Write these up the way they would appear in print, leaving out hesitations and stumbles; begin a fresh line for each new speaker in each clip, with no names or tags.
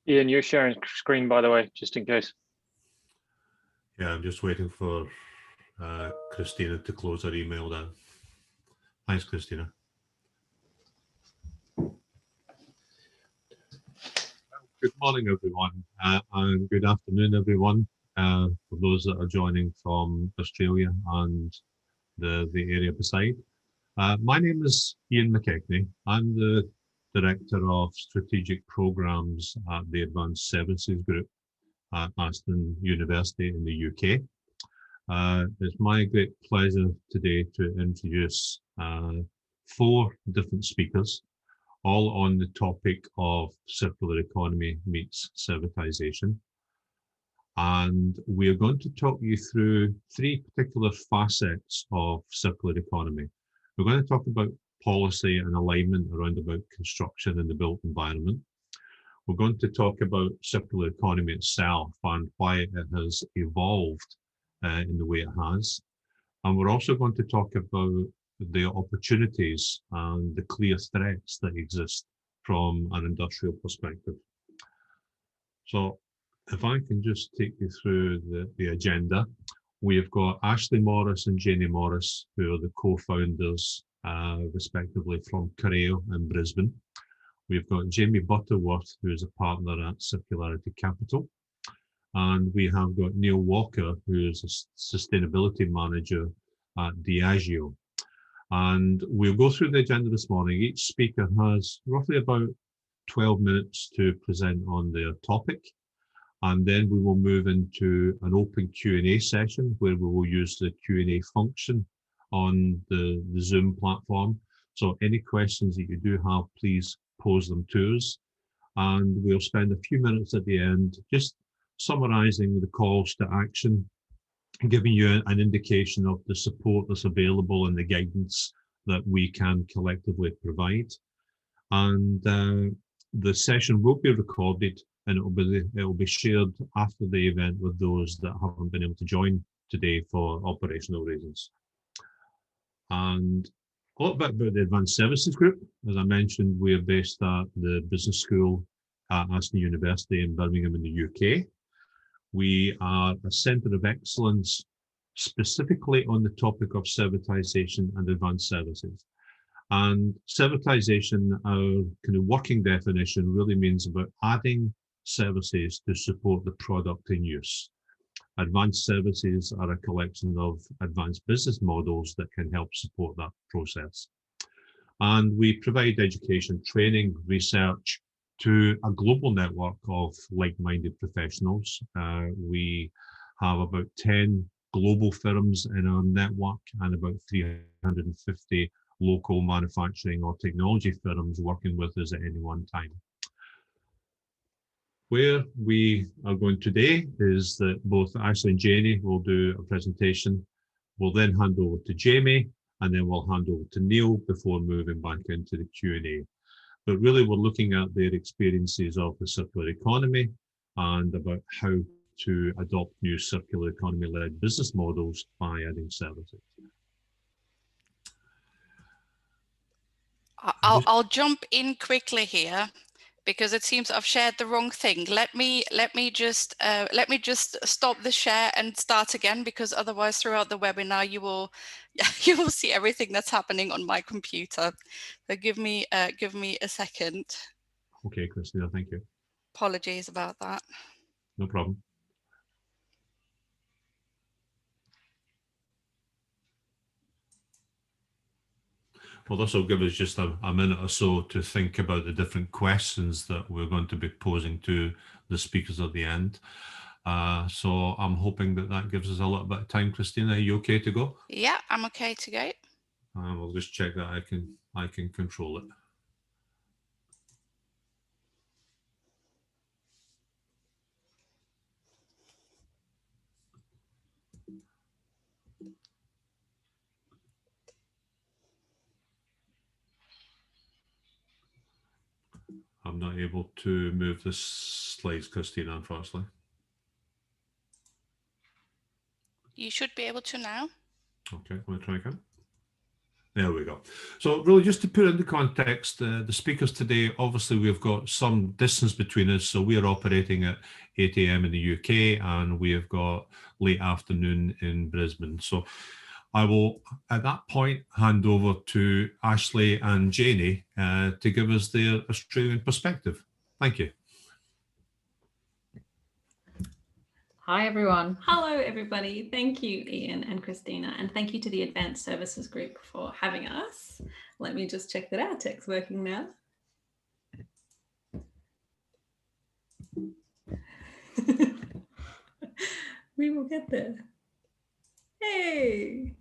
Ian, you're sharing screen, by the way, just in case.
Yeah, I'm just waiting for Christina to close her email down. Thanks, Christina. Good morning, everyone, and good afternoon, everyone, for those that are joining from Australia and the area beside. My name is Ian McKechnie. I'm the Director of Strategic Programs at the Advanced Services Group at Aston University in the UK. It's my great pleasure today to introduce 4 different speakers, all on the topic of circular economy meets servitization. And we are going to talk you through 3 particular facets of circular economy. We're going to talk about policy and alignment around about construction and the built environment. We're going to talk about circular economy itself and why it has evolved in the way it has. And we're also going to talk about the opportunities and the clear threats that exist from an industrial perspective. So if I can just take you through the agenda, we've got Ashley Morris and Janie Morris, who are the co-founders, respectively, from Careo in Brisbane. We've got Jamie Butterworth, who is a partner at Circularity Capital. And we have got Neil Walker, who is a sustainability manager at Diageo. And we'll go through the agenda this morning. Each speaker has roughly about 12 minutes to present on their topic. And then we will move into an open Q&A session where we will use the Q&A function on the Zoom platform. So any questions that you do have, please pose them to us. And we'll spend a few minutes at the end just summarizing the calls to action, giving you an indication of the support that's available and the guidance that we can collectively provide. And the session will be recorded and it will be shared after the event with those that haven't been able to join today for operational reasons. And a little bit about the Advanced Services Group. As I mentioned, we are based at the Business School at Aston University in Birmingham in the UK. We are a centre of excellence specifically on the topic of servitization and advanced services. And servitization, our kind of working definition, really means about adding services to support the product in use. Advanced services are a collection of advanced business models that can help support that process. And we provide education, training, research to a global network of like-minded professionals. We have about 10 global firms in our network and about 350 local manufacturing or technology firms working with us at any one time. Where we are going today is that both Ashley and Janie will do a presentation. We'll then hand over to Jamie, and then we'll hand over to Neil before moving back into the Q&A. But really, we're looking at their experiences of the circular economy and about how to adopt new circular economy-led business models by adding services.
I'll jump in quickly here because it seems I've shared the wrong thing. Let me just stop the share and start again, because otherwise throughout the webinar you will see everything that's happening on my computer. So give me a second.
Okay, Christina, thank you.
Apologies about that.
No problem. Well, this will give us just a minute or so to think about the different questions that we're going to be posing to the speakers at the end. So I'm hoping that gives us a little bit of time. Christina, are you okay to go?
Yeah, I'm okay to go.
We'll just check that I can control it. I'm not able to move the slides, Christina, unfortunately.
You should be able to now.
Okay, I'm going to try again. There we go. So really, just to put into context, the speakers today, obviously we've got some distance between us. So we're operating at 8 a.m. in the UK and we have got late afternoon in Brisbane. So I will, at that point, hand over to Ashley and Janie to give us their Australian perspective. Thank you.
Hi, everyone.
Hello, everybody. Thank you, Ian and Christina, and thank you to the Advanced Services Group for having us. Let me just check that our tech's working now. We will get there. Hey.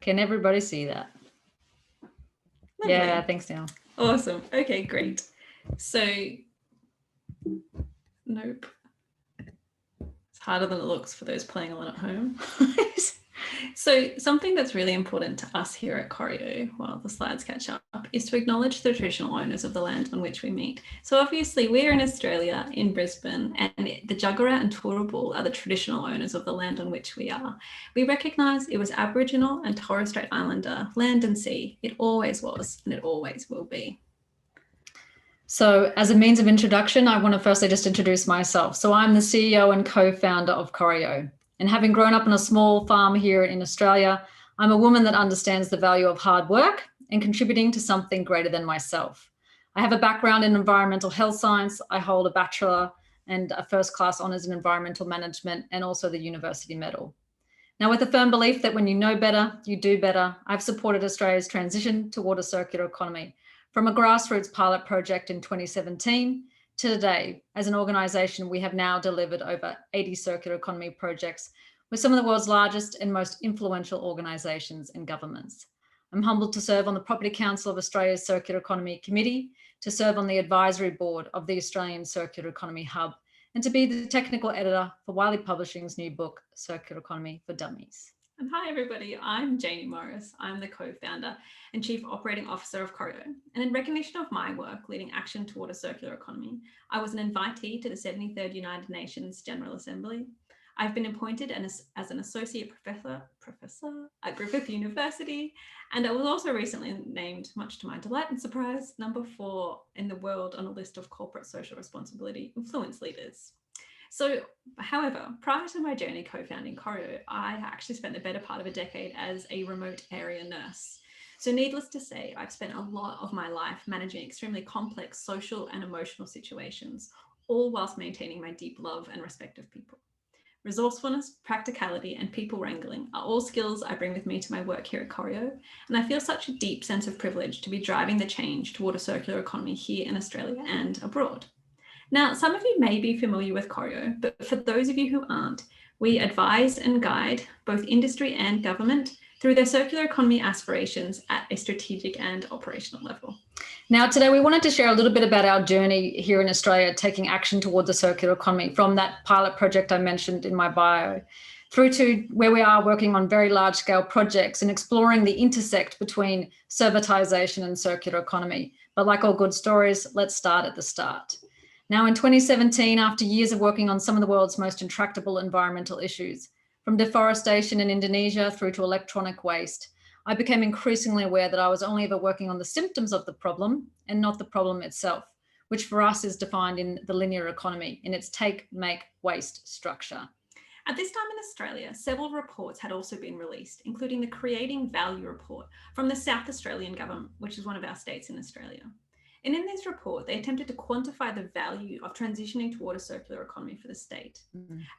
Can everybody see that?
Lovely.
Yeah, thanks, Neil.
Awesome. Okay, great. So, nope. It's harder than it looks for those playing along at home. So something that's really important to us here at Corio, while the slides catch up, is to acknowledge the traditional owners of the land on which we meet. So obviously we're in Australia, in Brisbane, and the Jagera and Turrbal are the traditional owners of the land on which we are. We recognise it was Aboriginal and Torres Strait Islander, land and sea. It always was, and it always will be.
So as a means of introduction, I want to firstly just introduce myself. So I'm the CEO and co-founder of Corio. And having grown up on a small farm here in Australia, I'm a woman that understands the value of hard work and contributing to something greater than myself. I have a background in environmental health science. I hold a bachelor and a first class honours in environmental management and also the university medal. Now, with a firm belief that when you know better, you do better, I've supported Australia's transition toward a circular economy from a grassroots pilot project in 2017 to today. As an organisation, we have now delivered over 80 circular economy projects with some of the world's largest and most influential organisations and governments. I'm humbled to serve on the Property Council of Australia's Circular Economy Committee, to serve on the advisory board of the Australian Circular Economy Hub, and to be the technical editor for Wiley Publishing's new book, Circular Economy for Dummies.
And hi, everybody. I'm Janie Morris. I'm the co-founder and chief operating officer of Corio. And in recognition of my work leading action toward a circular economy, I was an invitee to the 73rd United Nations General Assembly. I've been appointed as an associate professor at Griffith University. And I was also recently named, much to my delight and surprise, number 4 in the world on a list of corporate social responsibility influence leaders. So, however, prior to my journey co-founding Corio, I actually spent the better part of a decade as a remote area nurse. So needless to say, I've spent a lot of my life managing extremely complex social and emotional situations, all whilst maintaining my deep love and respect of people. Resourcefulness, practicality, and people wrangling are all skills I bring with me to my work here at Corio, and I feel such a deep sense of privilege to be driving the change toward a circular economy here in Australia and abroad. Now, some of you may be familiar with Corio, but for those of you who aren't, we advise and guide both industry and government through their circular economy aspirations at a strategic and operational level.
Now, today we wanted to share a little bit about our journey here in Australia, taking action towards a circular economy, from that pilot project I mentioned in my bio, through to where we are working on very large scale projects and exploring the intersect between servitization and circular economy. But like all good stories, let's start at the start. Now, in 2017, after years of working on some of the world's most intractable environmental issues, from deforestation in Indonesia through to electronic waste, I became increasingly aware that I was only ever working on the symptoms of the problem and not the problem itself, which for us is defined in the linear economy in its take, make, waste structure.
At this time in Australia, several reports had also been released, including the Creating Value report from the South Australian government, which is one of our states in Australia. And in this report, they attempted to quantify the value of transitioning toward a circular economy for the state,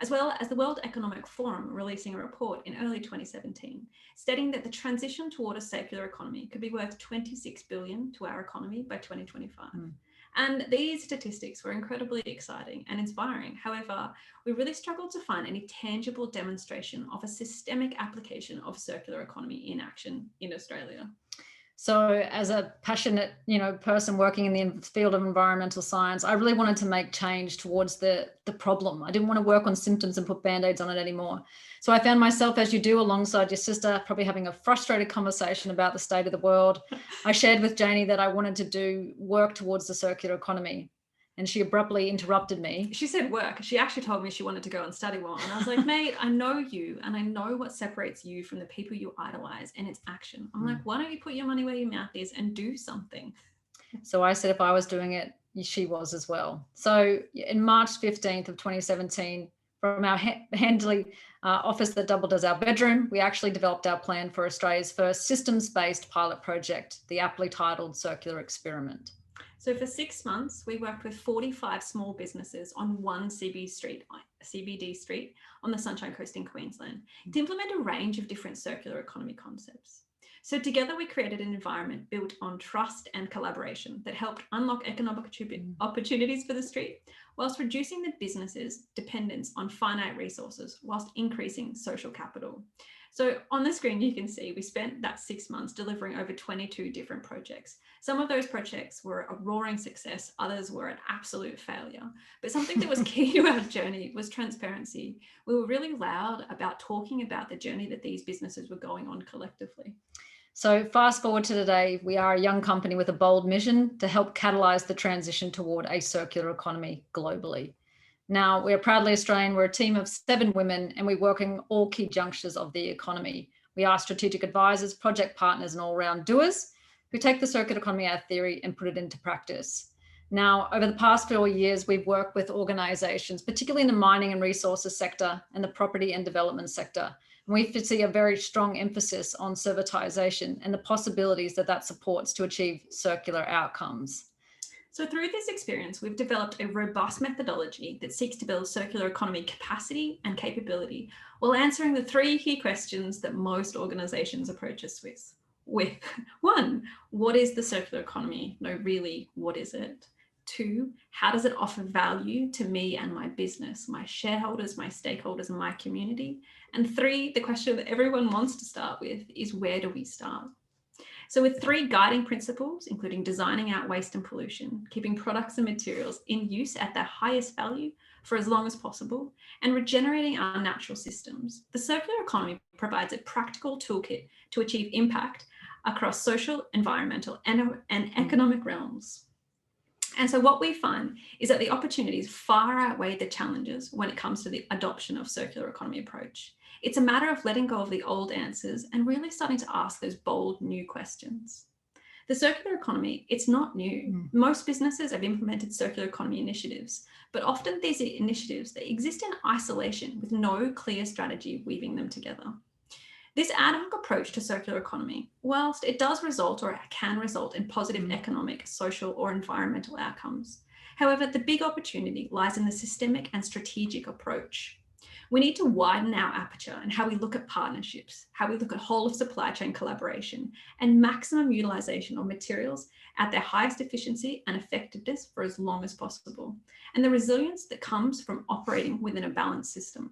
as well as the World Economic Forum releasing a report in early 2017, stating that the transition toward a circular economy could be worth $26 billion to our economy by 2025. And these statistics were incredibly exciting and inspiring. However, we really struggled to find any tangible demonstration of a systemic application of circular economy in action in Australia.
So as a passionate, person working in the field of environmental science, I really wanted to make change towards the problem. I didn't want to work on symptoms and put band-aids on it anymore. So I found myself, as you do alongside your sister, probably having a frustrated conversation about the state of the world. I shared with Janie that I wanted to do work towards the circular economy. And she abruptly interrupted me.
She said work. She actually told me she wanted to go and study more. And I was like, mate, I know you and I know what separates you from the people you idolize, and it's action. I'm like, why don't you put your money where your mouth is and do something?
So I said if I was doing it, she was as well. So in March 15th of 2017, from our Handley office that doubled as our bedroom, we actually developed our plan for Australia's first systems-based pilot project, the aptly titled Circular Experiment.
So for 6 months, we worked with 45 small businesses on one CBD street on the Sunshine Coast in Queensland to implement a range of different circular economy concepts. So together we created an environment built on trust and collaboration that helped unlock economic opportunities for the street, whilst reducing the business's dependence on finite resources, whilst increasing social capital. So on the screen, you can see we spent that 6 months delivering over 22 different projects. Some of those projects were a roaring success, others were an absolute failure. But something that was key to our journey was transparency. We were really loud about talking about the journey that these businesses were going on collectively.
So fast forward to today, we are a young company with a bold mission to help catalyse the transition toward a circular economy globally. Now, we are proudly Australian. We're a team of 7 women and we work in all key junctures of the economy. We are strategic advisors, project partners, and all-round doers who take the circular economy out of theory and put it into practice. Now, over the past 4 years, we've worked with organisations, particularly in the mining and resources sector and the property and development sector. And we see a very strong emphasis on servitization and the possibilities that supports to achieve circular outcomes.
So through this experience, we've developed a robust methodology that seeks to build circular economy capacity and capability while answering the 3 key questions that most organisations approach us with. 1, what is the circular economy? No, really, what is it? 2, how does it offer value to me and my business, my shareholders, my stakeholders, and my community? And 3, the question that everyone wants to start with is, where do we start? So with 3 guiding principles, including designing out waste and pollution, keeping products and materials in use at their highest value for as long as possible, and regenerating our natural systems, the circular economy provides a practical toolkit to achieve impact across social, environmental, and economic realms. And so what we find is that the opportunities far outweigh the challenges when it comes to the adoption of circular economy approach. It's a matter of letting go of the old answers and really starting to ask those bold new questions. The circular economy, it's not new. Most businesses have implemented circular economy initiatives, but often these are initiatives that exist in isolation with no clear strategy weaving them together. This ad hoc approach to circular economy, whilst it does result or can result in positive economic, social, or environmental outcomes. However, the big opportunity lies in the systemic and strategic approach. We need to widen our aperture and how we look at partnerships, how we look at whole of supply chain collaboration, and maximum utilization of materials at their highest efficiency and effectiveness for as long as possible, and the resilience that comes from operating within a balanced system.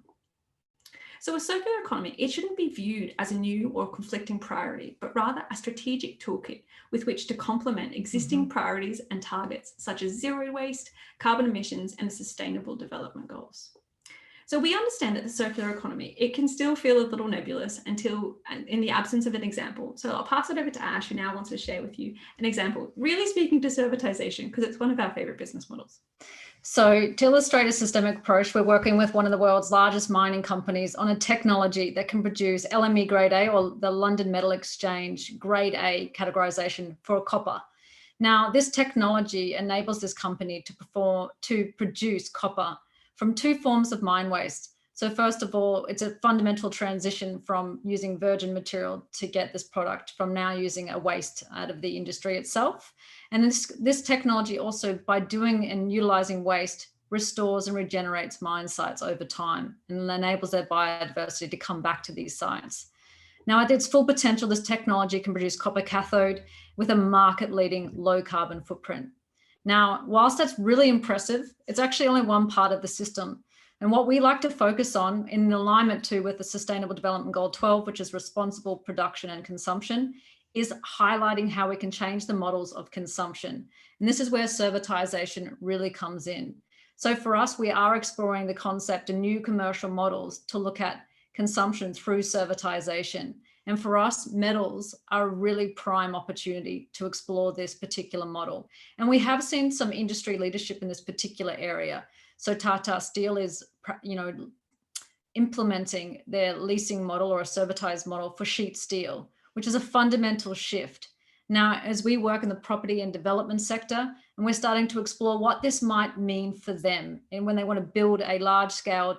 So a circular economy, it shouldn't be viewed as a new or conflicting priority, but rather a strategic toolkit with which to complement existing priorities and targets, such as zero waste, carbon emissions, and the Sustainable Development Goals. So we understand that the circular economy, it can still feel a little nebulous until in the absence of an example. So I'll pass it over to Ash, who now wants to share with you an example, really speaking to servitization, because it's one of our favorite business models.
So to illustrate a systemic approach, we're working with one of the world's largest mining companies on a technology that can produce LME grade A, or the London Metal Exchange grade A categorization for copper. Now, this technology enables this company to produce copper from 2 forms of mine waste. So first of all, it's a fundamental transition from using virgin material to get this product from now using a waste out of the industry itself. And this technology also, by doing and utilizing waste, restores and regenerates mine sites over time and enables their biodiversity to come back to these sites. Now, at its full potential, this technology can produce copper cathode with a market-leading low carbon footprint. Now, whilst that's really impressive, it's actually only one part of the system. And what we like to focus on in alignment with the Sustainable Development Goal 12, which is responsible production and consumption, is highlighting how we can change the models of consumption. And this is where servitization really comes in. So for us, we are exploring the concept of new commercial models to look at consumption through servitization. And for us, metals are a really prime opportunity to explore this particular model. And we have seen some industry leadership in this particular area. So Tata Steel is, implementing their leasing model or a servitized model for sheet steel, which is a fundamental shift. Now, as we work in the property and development sector, and we're starting to explore what this might mean for them, and when they want to build a large scale,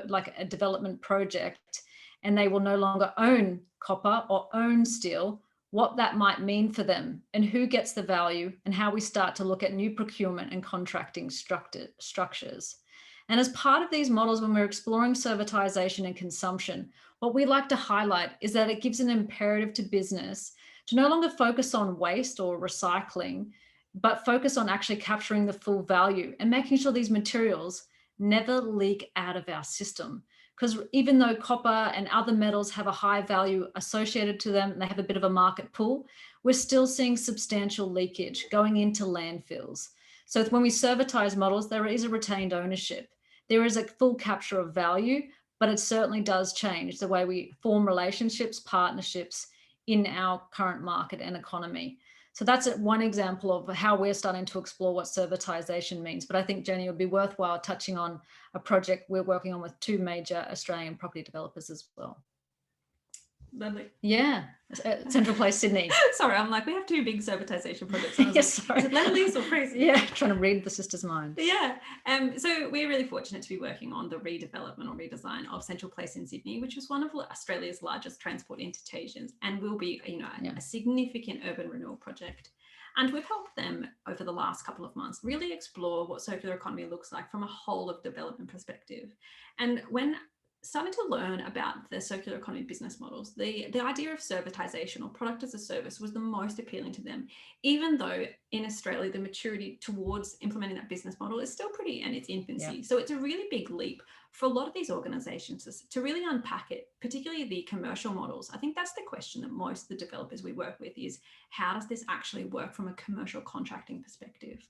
like a development project, and they will no longer own copper or own steel, what that might mean for them and who gets the value, and how we start to look at new procurement and contracting structures. And as part of these models, when we're exploring servitization and consumption, what we like to highlight is that it gives an imperative to business to no longer focus on waste or recycling, but focus on actually capturing the full value and making sure these materials never leak out of our system. Because even though copper and other metals have a high value associated to them, and they have a bit of a market pull, we're still seeing substantial leakage going into landfills. So when we servitize models, there is a retained ownership. There is a full capture of value, but it certainly does change the way we form relationships, partnerships in our current market and economy. So that's one example of how we're starting to explore what servitization means. But I think, Jenny, it would be worthwhile touching on a project we're working on with 2 major Australian property developers as well.
Lovely.
Yeah, Central Place, Sydney.
Sorry, I'm like, we have 2 big servitization projects.
Yes,
like,
sorry.
is it Lend-Lease or Crazy?
Yeah, trying to read the sister's mind.
Yeah. So we're really fortunate to be working on the redevelopment or redesign of Central Place in Sydney, which is one of Australia's largest transport interchanges and will be, a significant urban renewal project. And we've helped them over the last couple of months really explore what circular economy looks like from a whole of development perspective. And when starting to learn about the circular economy business models, the idea of servitization or product as a service was the most appealing to them, even though in Australia, the maturity towards implementing that business model is still pretty in its infancy. Yeah. So it's a really big leap for a lot of these organizations to really unpack it, particularly the commercial models. I think that's the question that most of the developers we work with is, how does this actually work from a commercial contracting perspective?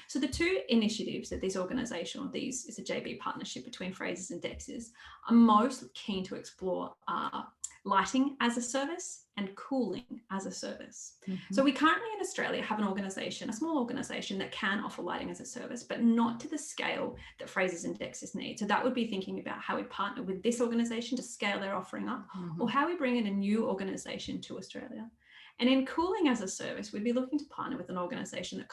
So the 2 initiatives that this organisation, or these is a JV partnership between Frasers and Dex's, are most keen to explore are lighting as a service and cooling as a service. Mm-hmm. So we currently in Australia have an organisation, a small organisation that can offer lighting as a service, but not to the scale that Frasers and Dex's need. So that would be thinking about how we partner with this organisation to scale their offering up, or how we bring in a new organisation to Australia. And in cooling as a service, we'd be looking to partner with an organisation that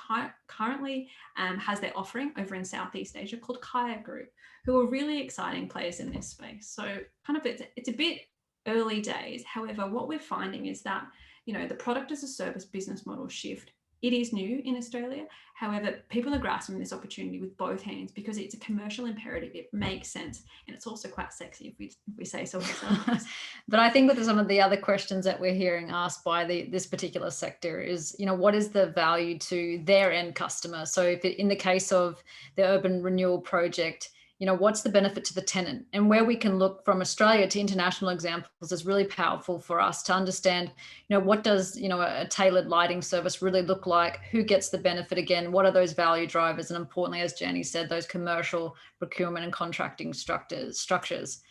currently has their offering over in Southeast Asia called Kaya Group, who are really exciting players in this space. So kind of it's a bit early days. However, what we're finding is that, the product as a service business model shift, it is new in Australia. However, people are grasping this opportunity with both hands because it's a commercial imperative. It makes sense. And it's also quite sexy if we say so ourselves.
But I think with some of the other questions that we're hearing asked by this particular sector is, what is the value to their end customer? So if in the case of the urban renewal project, what's the benefit to the tenant? And where we can look from Australia to international examples is really powerful for us to understand, what does, a tailored lighting service really look like? Who gets the benefit again? What are those value drivers? And importantly, as Jenny said, those commercial procurement and contracting structures.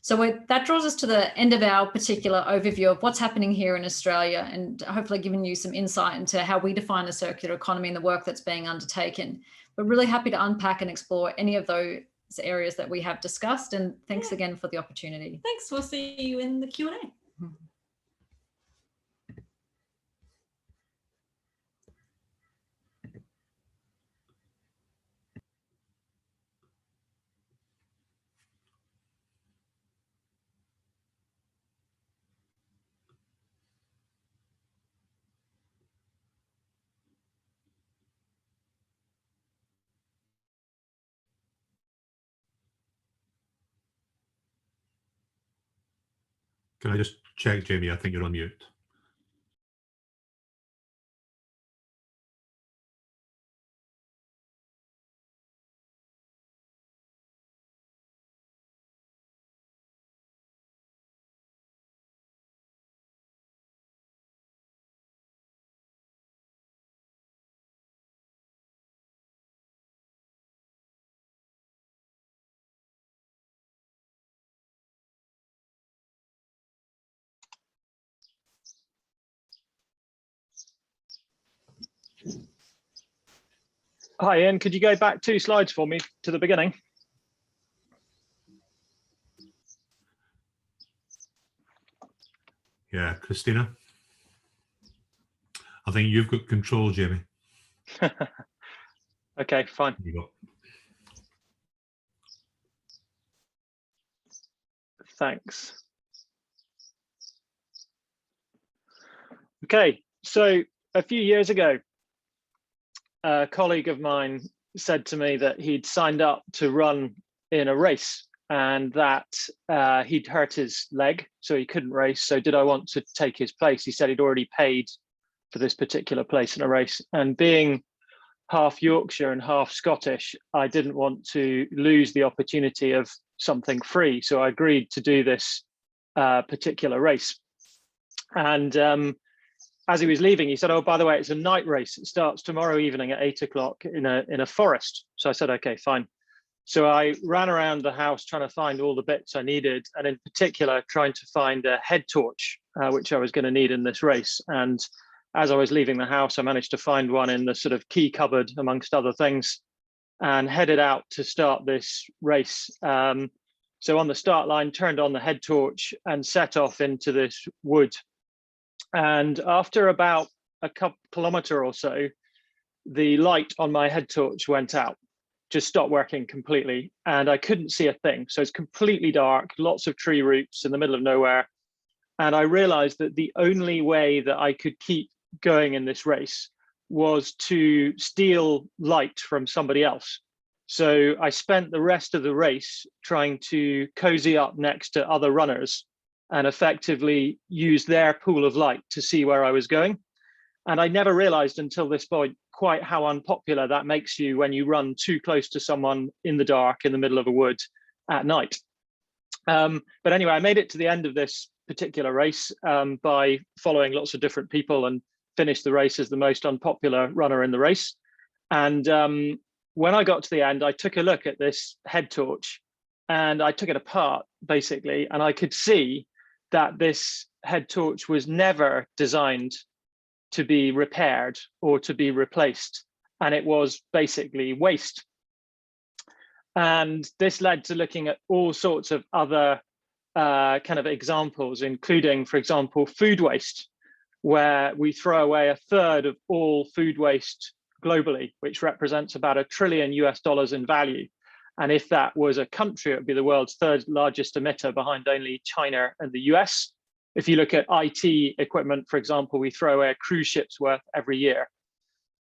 So that draws us to the end of our particular overview of what's happening here in Australia, and hopefully giving you some insight into how we define the circular economy and the work that's being undertaken. But really happy to unpack and explore any of those areas that we have discussed, and thanks again for the opportunity.
Thanks. We'll see you in the Q&A.
Can I just check, Jamie? I think you're on mute.
Hi, Ian. Could you go back 2 slides for me to the beginning?
Yeah, Christina. I think you've got control, Jamie.
Okay, fine.
You go.
Thanks. Okay, so a few years ago, a colleague of mine said to me that he'd signed up to run in a race and that he'd hurt his leg, so he couldn't race. So did I want to take his place? He said he'd already paid for this particular place in a race. And being half Yorkshire and half Scottish, I didn't want to lose the opportunity of something free. So I agreed to do this particular race. And as he was leaving, he said, "Oh, by the way, it's a night race. It starts tomorrow evening at 8 o'clock in a forest." So I said, "Okay, fine." So I ran around the house trying to find all the bits I needed, and in particular, trying to find a head torch, which I was going to need in this race. And as I was leaving the house, I managed to find one in the sort of key cupboard, amongst other things, and headed out to start this race. So on the start line, turned on the head torch and set off into this wood. And after about a kilometre or so, the light on my head torch went out, just stopped working completely, and I couldn't see a thing. So it's completely dark, lots of tree roots in the middle of nowhere. And I realized that the only way that I could keep going in this race was to steal light from somebody else. So I spent the rest of the race trying to cozy up next to other runners and effectively use their pool of light to see where I was going. And I never realized until this point quite how unpopular that makes you when you run too close to someone in the dark in the middle of a wood at night. But anyway, I made it to the end of this particular race by following lots of different people and finished the race as the most unpopular runner in the race. And when I got to the end, I took a look at this head torch and I took it apart basically, and I could see that this head torch was never designed to be repaired or to be replaced, and it was basically waste. And this led to looking at all sorts of other kind of examples, including, for example, food waste, where we throw away a third of all food waste globally, which represents about $1 trillion in value. And if that was a country, it would be the world's 3rd largest emitter behind only China and the US. If you look at IT equipment, for example, we throw away a cruise ship's worth every year.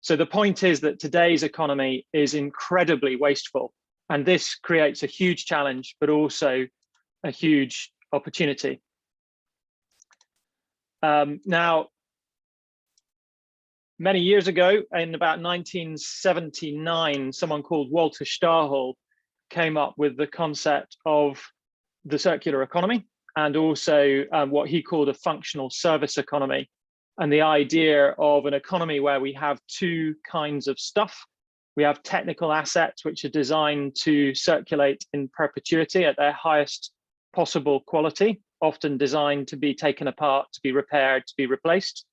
So the point is that today's economy is incredibly wasteful, and this creates a huge challenge, but also a huge opportunity. Now, many years ago, in about 1979, someone called Walter Stahl came up with the concept of the circular economy, and also what he called a functional service economy, and the idea of an economy where we have 2 kinds of stuff. We have technical assets, which are designed to circulate in perpetuity at their highest possible quality, often designed to be taken apart, to be repaired, to be replaced,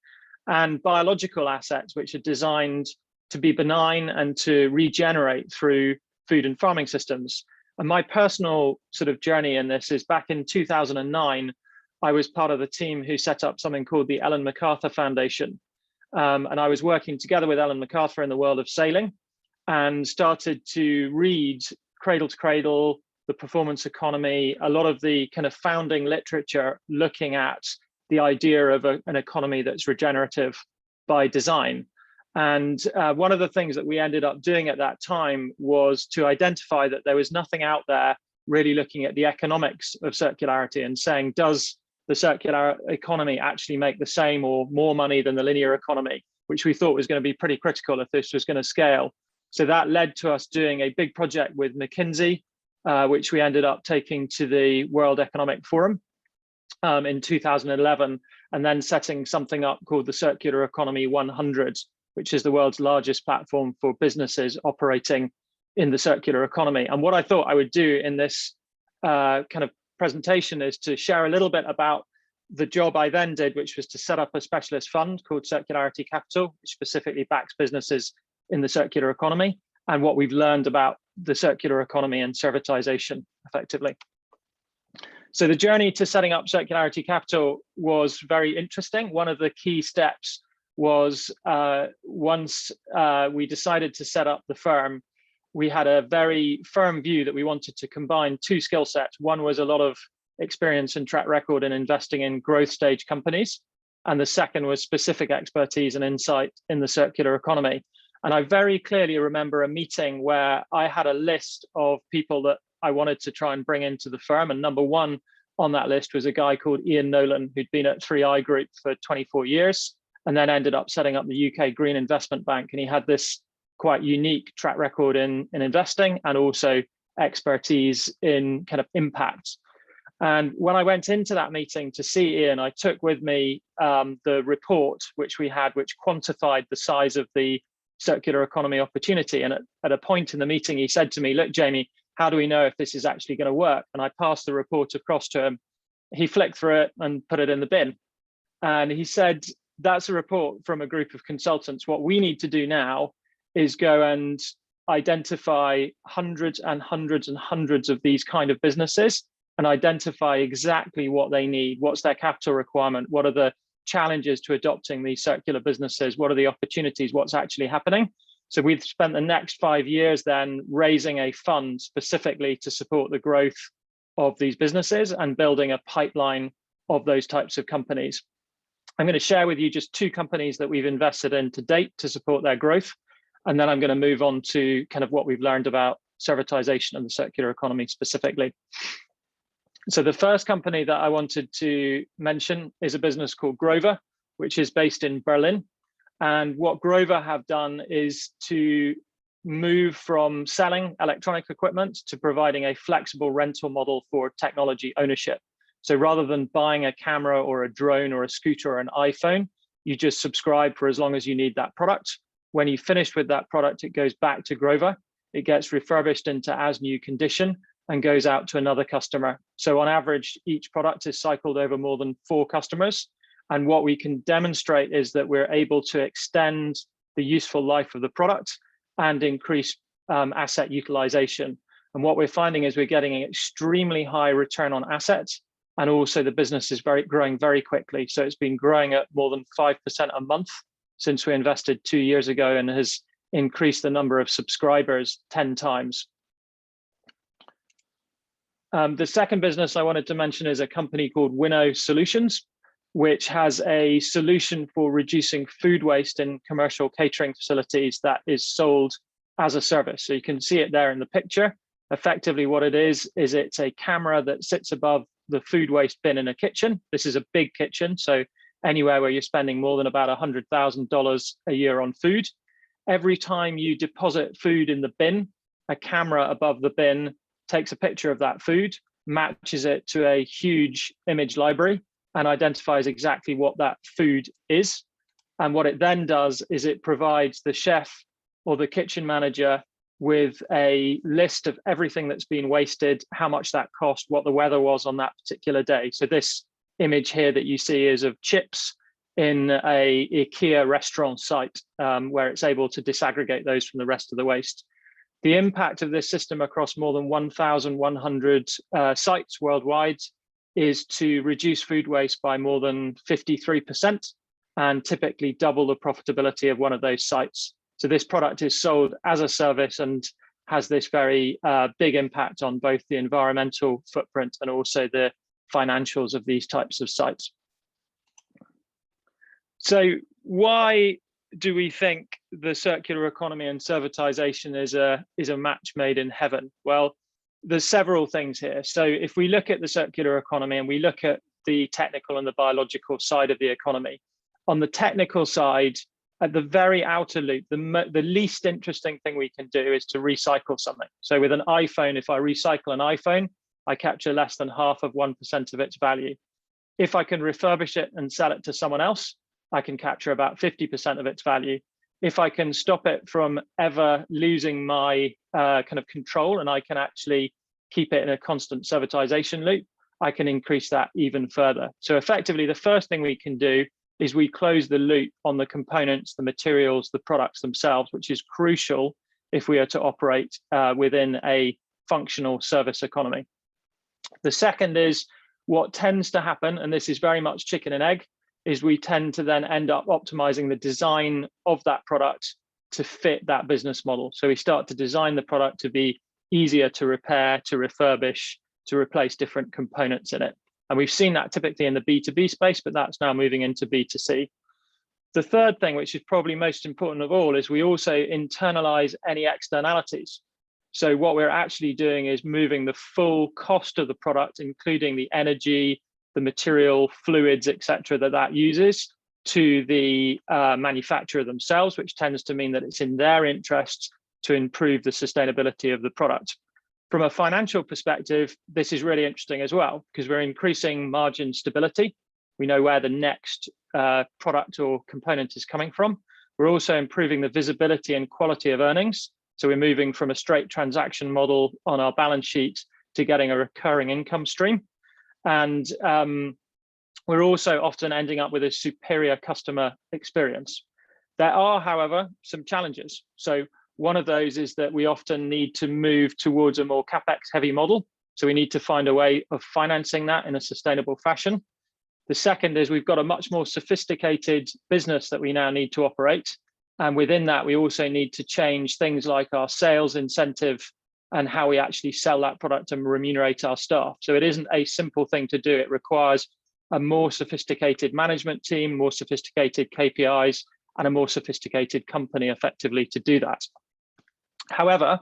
and biological assets, which are designed to be benign and to regenerate through food and farming systems. And my personal sort of journey in this is back in 2009, I was part of the team who set up something called the Ellen MacArthur Foundation. And I was working together with Ellen MacArthur in the world of sailing and started to read Cradle to Cradle, the performance economy, a lot of the kind of founding literature looking at the idea of an economy that's regenerative by design. And one of the things that we ended up doing at that time was to identify that there was nothing out there really looking at the economics of circularity and saying, does the circular economy actually make the same or more money than the linear economy, which we thought was going to be pretty critical if this was going to scale. So that led to us doing a big project with McKinsey, which we ended up taking to the World Economic Forum in 2011, and then setting something up called the Circular Economy 100, which is the world's largest platform for businesses operating in the circular economy. And what I thought I would do in this kind of presentation is to share a little bit about the job I then did, which was to set up a specialist fund called Circularity Capital, which specifically backs businesses in the circular economy, and what we've learned about the circular economy and servitization effectively. So the journey to setting up Circularity Capital was very interesting. One of the key steps was once we decided to set up the firm, we had a very firm view that we wanted to combine two skill sets. One was a lot of experience and track record in investing in growth stage companies. And the second was specific expertise and insight in the circular economy. And I very clearly remember a meeting where I had a list of people that I wanted to try and bring into the firm. And number one on that list was a guy called Ian Nolan, who'd been at 3i Group for 24 years, and then ended up setting up the UK Green Investment Bank. And he had this quite unique track record in investing and also expertise in kind of impact. And when I went into that meeting to see Ian, I took with me the report which we had, which quantified the size of the circular economy opportunity. And at a point in the meeting, he said to me, "Look, Jamie, how do we know if this is actually going to work?" And I passed the report across to him. He flicked through it and put it in the bin. And he said, "That's a report from a group of consultants. What we need to do now is go and identify hundreds and hundreds and hundreds of these kind of businesses and identify exactly what they need. What's their capital requirement? What are the challenges to adopting these circular businesses? What are the opportunities? What's actually happening?" So we've spent the next 5 years then raising a fund specifically to support the growth of these businesses and building a pipeline of those types of companies. I'm going to share with you just two companies that we've invested in to date to support their growth. And then I'm going to move on to kind of what we've learned about servitization and the circular economy specifically. So the first company that I wanted to mention is a business called Grover, which is based in Berlin. And what Grover have done is to move from selling electronic equipment to providing a flexible rental model for technology ownership. So rather than buying a camera or a drone or a scooter or an iPhone, you just subscribe for as long as you need that product. When you finish with that product, it goes back to Grover. It gets refurbished into as new condition and goes out to another customer. So on average, each product is cycled over more than 4 customers. And what we can demonstrate is that we're able to extend the useful life of the product and increase asset utilization. And what we're finding is we're getting an extremely high return on assets. And also the business is growing very quickly. So it's been growing at more than 5% a month since we invested 2 years ago and has increased the number of subscribers 10 times. The second business I wanted to mention is a company called Winnow Solutions, which has a solution for reducing food waste in commercial catering facilities that is sold as a service. So you can see it there in the picture. Effectively what it is it's a camera that sits above the food waste bin in a kitchen. This is a big kitchen, so anywhere where you're spending more than about $100,000 a year on food. Every time you deposit food in the bin, a camera above the bin takes a picture of that food, matches it to a huge image library, and identifies exactly what that food is. And what it then does is it provides the chef or the kitchen manager with a list of everything that's been wasted, how much that cost, what the weather was on that particular day. So this image here that you see is of chips in a IKEA restaurant site where it's able to disaggregate those from the rest of the waste. The impact of this system across more than 1,100 sites worldwide is to reduce food waste by more than 53% and typically double the profitability of one of those sites. So this product is sold as a service and has this very big impact on both the environmental footprint and also the financials of these types of sites. So why do we think the circular economy and servitization is a match made in heaven? Well, there's several things here. So if we look at the circular economy and we look at the technical and the biological side of the economy, on the technical side, at the very outer loop, the least interesting thing we can do is to recycle something. So with an iPhone, if I recycle an iPhone, I capture less than 0.5% of its value. If I can refurbish it and sell it to someone else, I can capture about 50% of its value. If I can stop it from ever losing my kind of control and I can actually keep it in a constant servitization loop, I can increase that even further. So effectively, the first thing we can do is we close the loop on the components, the materials, the products themselves, which is crucial if we are to operate within a functional service economy. The second is what tends to happen, and this is very much chicken and egg, is we tend to then end up optimizing the design of that product to fit that business model. So we start to design the product to be easier to repair, to refurbish, to replace different components in it. And we've seen that typically in the B2B space, but that's now moving into B2C. The third thing, which is probably most important of all, is we also internalize any externalities. So what we're actually doing is moving the full cost of the product, including the energy, the material, fluids, etc., that uses, to the manufacturer themselves, which tends to mean that it's in their interests to improve the sustainability of the product. From a financial perspective, this is really interesting as well, because we're increasing margin stability. We know where the next product or component is coming from. We're also improving the visibility and quality of earnings. So we're moving from a straight transaction model on our balance sheet to getting a recurring income stream. And we're also often ending up with a superior customer experience. There are, however, some challenges. So one of those is that we often need to move towards a more CapEx heavy model. So we need to find a way of financing that in a sustainable fashion. The second is we've got a much more sophisticated business that we now need to operate. And within that, we also need to change things like our sales incentive and how we actually sell that product and remunerate our staff. So it isn't a simple thing to do. It requires a more sophisticated management team, more sophisticated KPIs, and a more sophisticated company effectively to do that. However,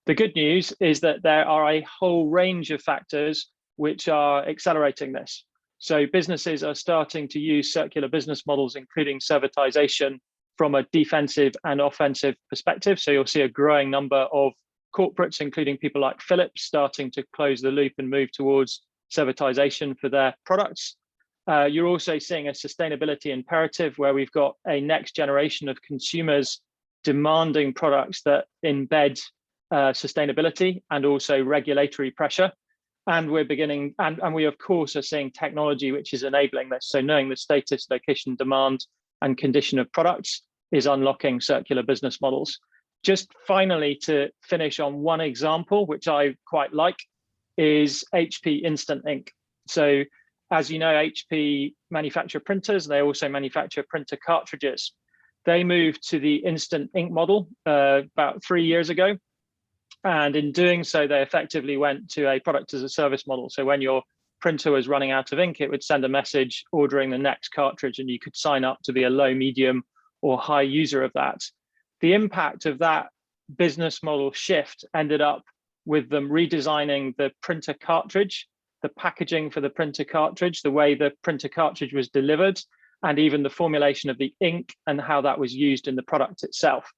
the good news is that there are a whole range of factors which are accelerating this. So businesses are starting to use circular business models, including servitization, from a defensive and offensive perspective. So you'll see a growing number of corporates, including people like Philips, starting to close the loop and move towards servitization for their products. You're also seeing a sustainability imperative where we've got a next generation of consumers demanding products that embed sustainability and also regulatory pressure. And we're beginning, and we of course are seeing technology which is enabling this. So knowing the status, location, demand, and condition of products is unlocking circular business models. Just finally, to finish on one example, which I quite like, is HP Instant Ink. So as you know, HP manufacture printers. They also manufacture printer cartridges. They moved to the instant ink model about 3 years ago. And in doing so, they effectively went to a product as a service model. So when your printer was running out of ink, it would send a message ordering the next cartridge, and you could sign up to be a low, medium, or high user of that. The impact of that business model shift ended up with them redesigning the printer cartridge, the packaging for the printer cartridge, the way the printer cartridge was delivered, and even the formulation of the ink and how that was used in the product itself.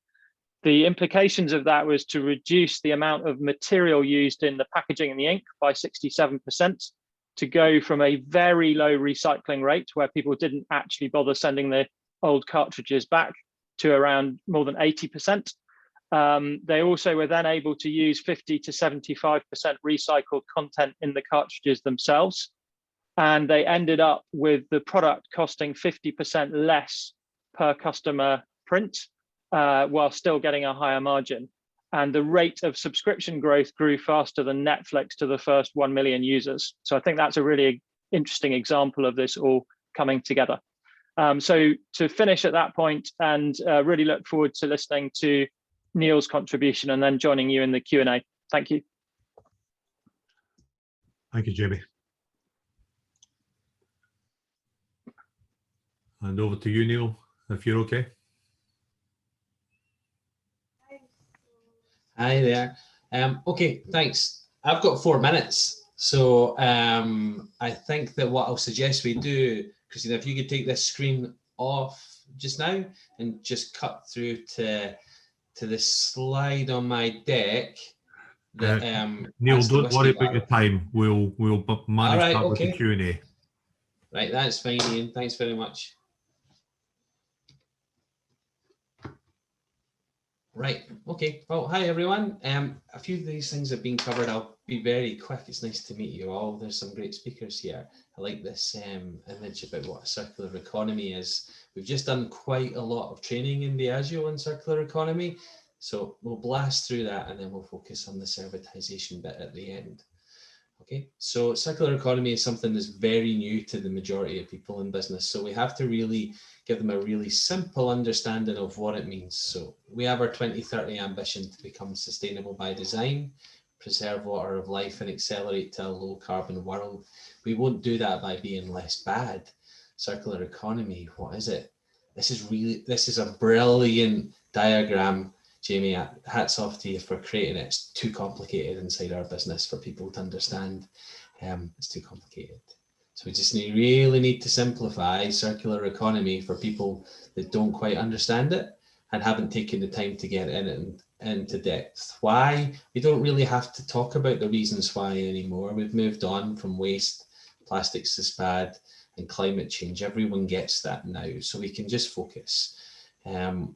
The implications of that was to reduce the amount of material used in the packaging and the ink by 67%, to go from a very low recycling rate where people didn't actually bother sending the old cartridges back to around more than 80%. They also were then able to use 50 to 75% recycled content in the cartridges themselves. And they ended up with the product costing 50% less per customer print, while still getting a higher margin. And the rate of subscription growth grew faster than Netflix to the first 1 million users. So I think that's a really interesting example of this all coming together. So to finish at that point, and really look forward to listening to Neil's contribution and then joining you in the Q&A. Thank you.
Thank you, Jamie. And over to you, Neil, if you're okay.
Hi there. Okay, thanks. I've got 4 minutes. So I think that what I'll suggest we do, Christina, if you could take this screen off just now and just cut through to the slide on my deck. That,
Neil, don't worry about your time. We'll manage
right,
that
okay.
with the Q&A.
Right, that's fine, Ian. Thanks very much. Right, okay. Well, hi everyone. A few of these things have been covered. I'll be very quick. It's nice to meet you all. There's some great speakers here. I like this image about what a circular economy is. We've just done quite a lot of training in Diageo on circular economy. So we'll blast through that and then we'll focus on the servitization bit at the end. Okay, so circular economy is something that's very new to the majority of people in business. So we have to really give them a really simple understanding of what it means. So we have our 2030 ambition to become sustainable by design, preserve water of life and accelerate to a low carbon world. We won't do that by being less bad. Circular economy, what is it? This is a brilliant diagram. Jamie, hats off to you for creating it. It's too complicated inside our business for people to understand. It's too complicated. So we just really need to simplify circular economy for people that don't quite understand it and haven't taken the time to get in it into depth. Why? We don't really have to talk about the reasons why anymore. We've moved on from waste, plastics is bad, and climate change. Everyone gets that now. So we can just focus on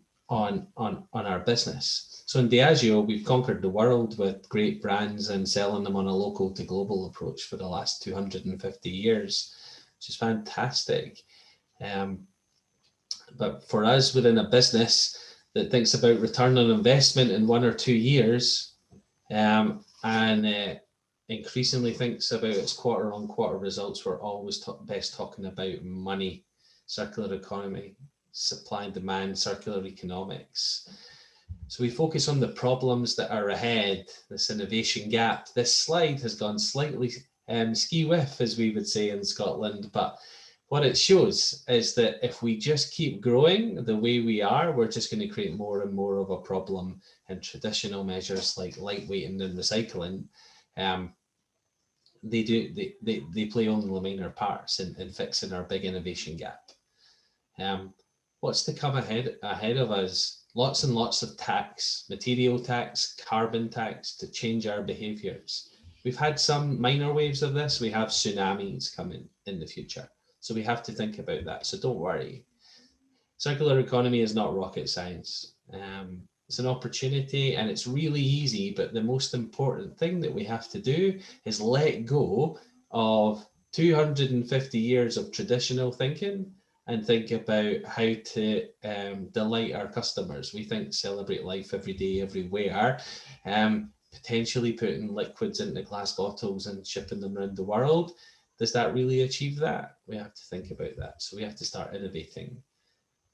our business. So in Diageo, we've conquered the world with great brands and selling them on a local to global approach for the last 250 years, which is fantastic. But for us within a business that thinks about return on investment in 1 or 2 years, and increasingly thinks about its quarter on quarter results, we're always best talking about money, circular economy, supply and demand, circular economics. So we focus on the problems that are ahead, this innovation gap. This slide has gone slightly ski-whiff, as we would say in Scotland, but what it shows is that if we just keep growing the way we are, we're just going to create more and more of a problem. And traditional measures like lightweighting and recycling, they play only minor parts in fixing our big innovation gap. What's to come ahead of us? Lots and lots of tax, material tax, carbon tax to change our behaviours. We've had some minor waves of this. We have tsunamis coming in the future. So we have to think about that. So don't worry. Circular economy is not rocket science. It's an opportunity and it's really easy, but the most important thing that we have to do is let go of 250 years of traditional thinking and think about how to delight our customers. We think celebrate life every day, everywhere, potentially putting liquids into glass bottles and shipping them around the world. Does that really achieve that? We have to think about that. So we have to start innovating.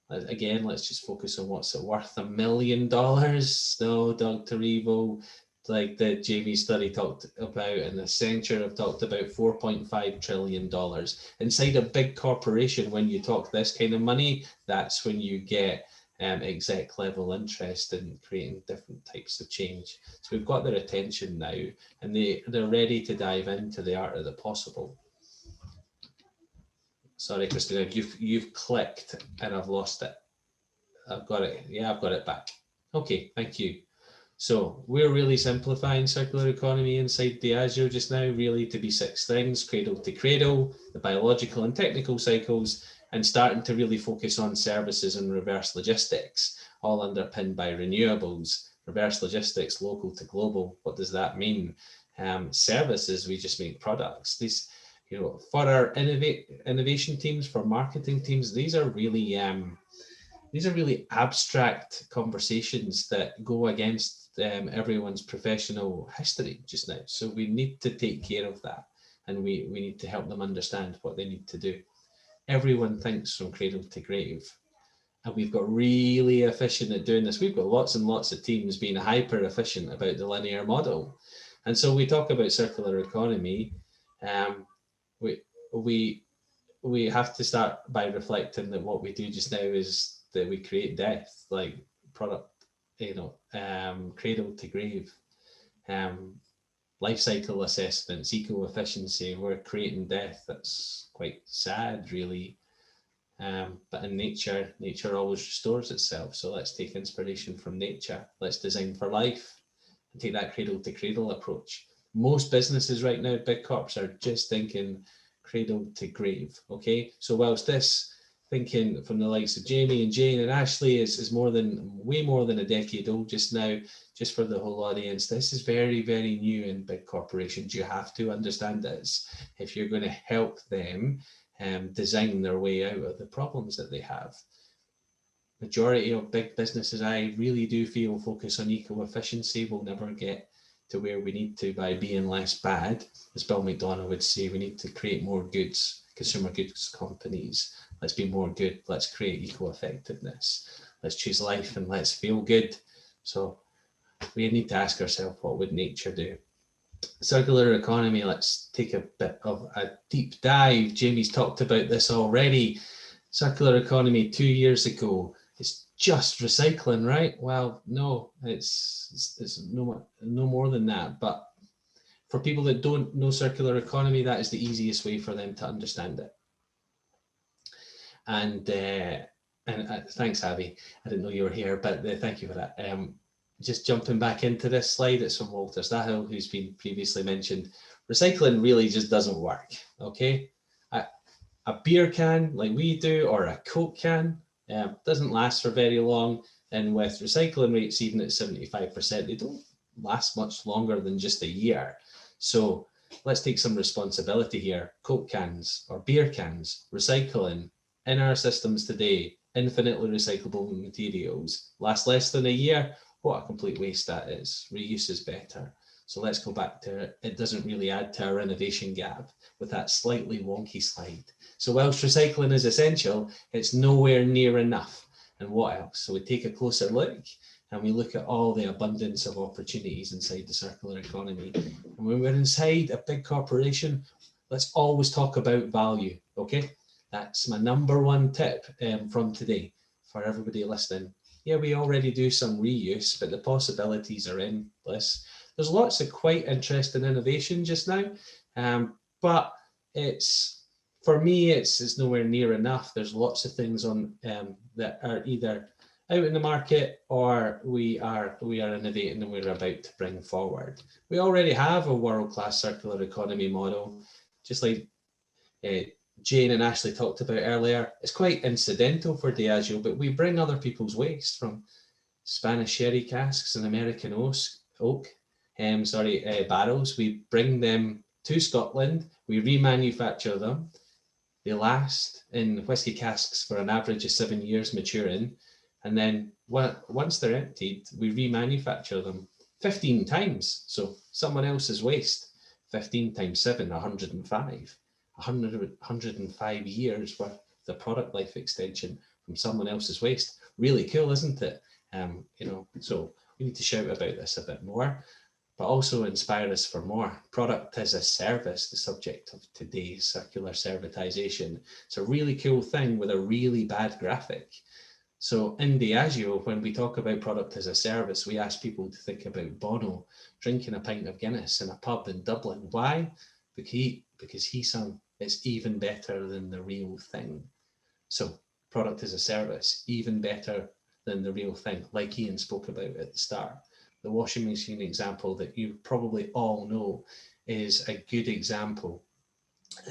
Again, let's just focus on what's it worth. $1 million? No, Dr. Evil, like the Jamie study talked about, and the Accenture have talked about $4.5 trillion. Inside a big corporation, when you talk this kind of money, that's when you get exec level interest in creating different types of change. So we've got their attention now, and they're ready to dive into the art of the possible. Sorry, Christina, you've clicked and I've lost it. I've got it. Yeah, I've got it back. Okay, thank you. So we're really simplifying circular economy inside Diageo just now, really to be 6 things: cradle to cradle, the biological and technical cycles, and starting to really focus on services and reverse logistics, all underpinned by renewables. Reverse logistics, local to global. What does that mean? Services, we just make products. These, you know, for our innovation teams, for marketing teams, these are really abstract conversations that go against everyone's professional history just now. So we need to take care of that, and we need to help them understand what they need to do. Everyone thinks from cradle to grave, and we've got really efficient at doing this. We've got lots and lots of teams being hyper efficient about the linear model. And so we talk about circular economy. We have to start by reflecting that what we do just now is that we create death, like product, cradle to grave, life cycle assessments, eco-efficiency. We're creating death. That's quite sad, really. But in nature always restores itself. So let's take inspiration from nature. Let's design for life and take that cradle to cradle approach. Most businesses right now, big corps, are just thinking cradle to grave. Okay, so whilst this thinking from the likes of Jamie and Jane and Ashley is way more than a decade old just now, just for the whole audience, this is very, very new in big corporations. You have to understand this if you're going to help them design their way out of the problems that they have. majority of big businesses, I really do feel, focus on eco-efficiency. We'll never get to where we need to by being less bad. As Bill McDonough would say, we need to create more goods, consumer goods companies. Let's be more good. Let's create eco-effectiveness. Let's choose life and let's feel good. So we need to ask ourselves, what would nature do? Circular economy, let's take a bit of a deep dive. Jamie's talked about this already. Circular economy 2 years ago, it's just recycling, right? Well, no, it's no more than that. But for people that don't know circular economy, that is the easiest way for them to understand it. And thanks, Abby. I didn't know you were here, but thank you for that. Just jumping back into this slide, it's from Walter Stahill, who's been previously mentioned. Recycling really just doesn't work, okay? A beer can, like we do, or a Coke can, doesn't last for very long. And with recycling rates, even at 75%, they don't last much longer than just a year. So let's take some responsibility here. Coke cans or beer cans, recycling in our systems today, infinitely recyclable materials, last less than a year. What a complete waste that is. Reuse is better. So let's go back to it doesn't really add to our innovation gap with that slightly wonky slide. So whilst recycling is essential, it's nowhere near enough. And what else? So we take a closer look and we look at all the abundance of opportunities inside the circular economy. And when we're inside a big corporation, let's always talk about value, okay? That's my #1 tip from today for everybody listening. Yeah, we already do some reuse, but the possibilities are endless. There's lots of quite interesting innovation just now, but for me, it's nowhere near enough. There's lots of things on that are either out in the market or we are innovating and we're about to bring forward. We already have a world-class circular economy model, just like Jane and Ashley talked about earlier. It's quite incidental for Diageo, but we bring other people's waste from Spanish sherry casks and American oak barrels. We bring them to Scotland, we remanufacture them. They last in whiskey casks for an average of 7 years maturing. And then once they're emptied, we remanufacture them 15 times. So someone else's waste, 15 times 7, 105. 105 years worth of product life extension from someone else's waste. Really cool, isn't it? So we need to shout about this a bit more, but also inspire us for more. Product as a service, the subject of today's circular servitization. It's a really cool thing with a really bad graphic. So in Diageo, when we talk about product as a service, we ask people to think about Bono drinking a pint of Guinness in a pub in Dublin. Why? Because he sung, it's even better than the real thing. So product as a service, even better than the real thing, like Ian spoke about at the start. The washing machine example that you probably all know is a good example.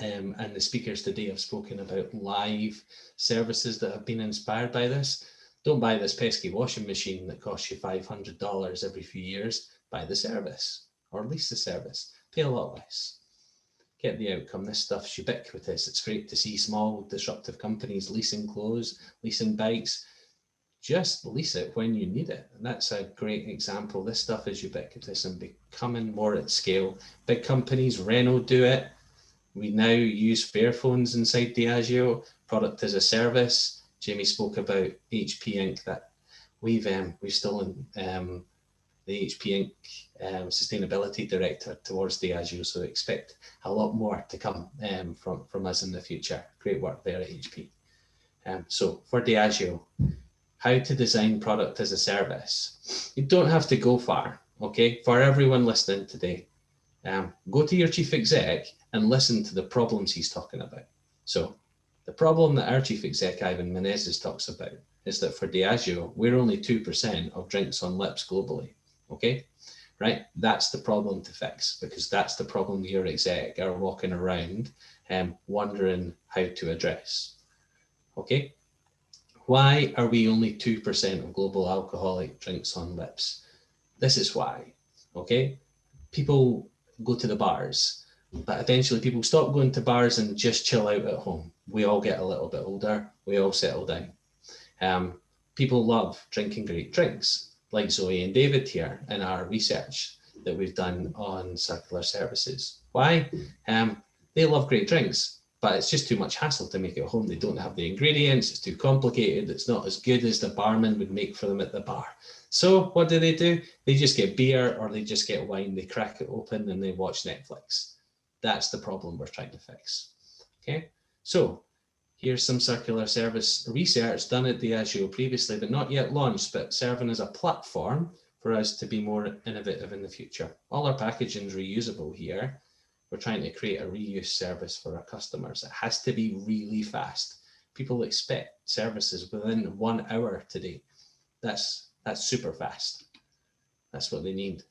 And the speakers today have spoken about live services that have been inspired by this. Don't buy this pesky washing machine that costs you $500 every few years. Buy the service, or lease the service. Pay a lot less. Get the outcome. This stuff's ubiquitous. It's great to see small disruptive companies leasing clothes, leasing bikes. Just lease it when you need it. And that's a great example. This stuff is ubiquitous and becoming more at scale. Big companies, Renault do it. We now use Fairphones inside Diageo, product as a service. Jamie spoke about HP Inc. that we've still in the HP Inc. Sustainability Director towards Diageo, so expect a lot more to come from us in the future. Great work there at HP. So for Diageo, how to design product as a service. You don't have to go far, okay? For everyone listening today, go to your chief exec and listen to the problems he's talking about. So the problem that our chief exec, Ivan Menezes, talks about is that for Diageo, we're only 2% of drinks on lips globally. Okay, right? That's the problem to fix, because that's the problem your exec are walking around wondering how to address. Okay, why are we only 2% of global alcoholic drinks on lips? This is why. Okay, people go to the bars, but eventually people stop going to bars and just chill out at home. We all get a little bit older, we all settle down. people love drinking great drinks, like Zoe and David here in our research that we've done on circular services. Why? They love great drinks, but it's just too much hassle to make it at home. They don't have the ingredients, it's too complicated, it's not as good as the barman would make for them at the bar. So what do? They just get beer or they just get wine, they crack it open and they watch Netflix. That's the problem we're trying to fix. Okay, so here's some circular service research done at Diageo previously, but not yet launched, but serving as a platform for us to be more innovative in the future. All our packaging is reusable here. We're trying to create a reuse service for our customers. It has to be really fast. People expect services within 1 hour today. That's super fast. That's what they need.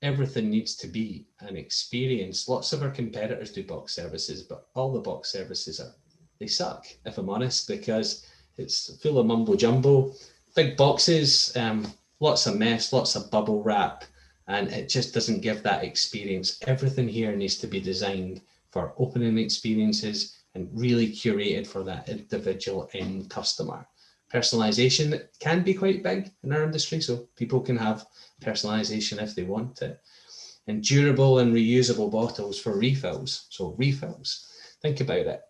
Everything needs to be an experience. Lots of our competitors do box services, but all the box services they suck, if I'm honest, because it's full of mumbo jumbo, big boxes, lots of mess, lots of bubble wrap, and it just doesn't give that experience. Everything here needs to be designed for opening experiences and really curated for that individual end customer. Personalization can be quite big in our industry, so people can have personalization if they want it. And durable and reusable bottles for refills. So refills, think about it.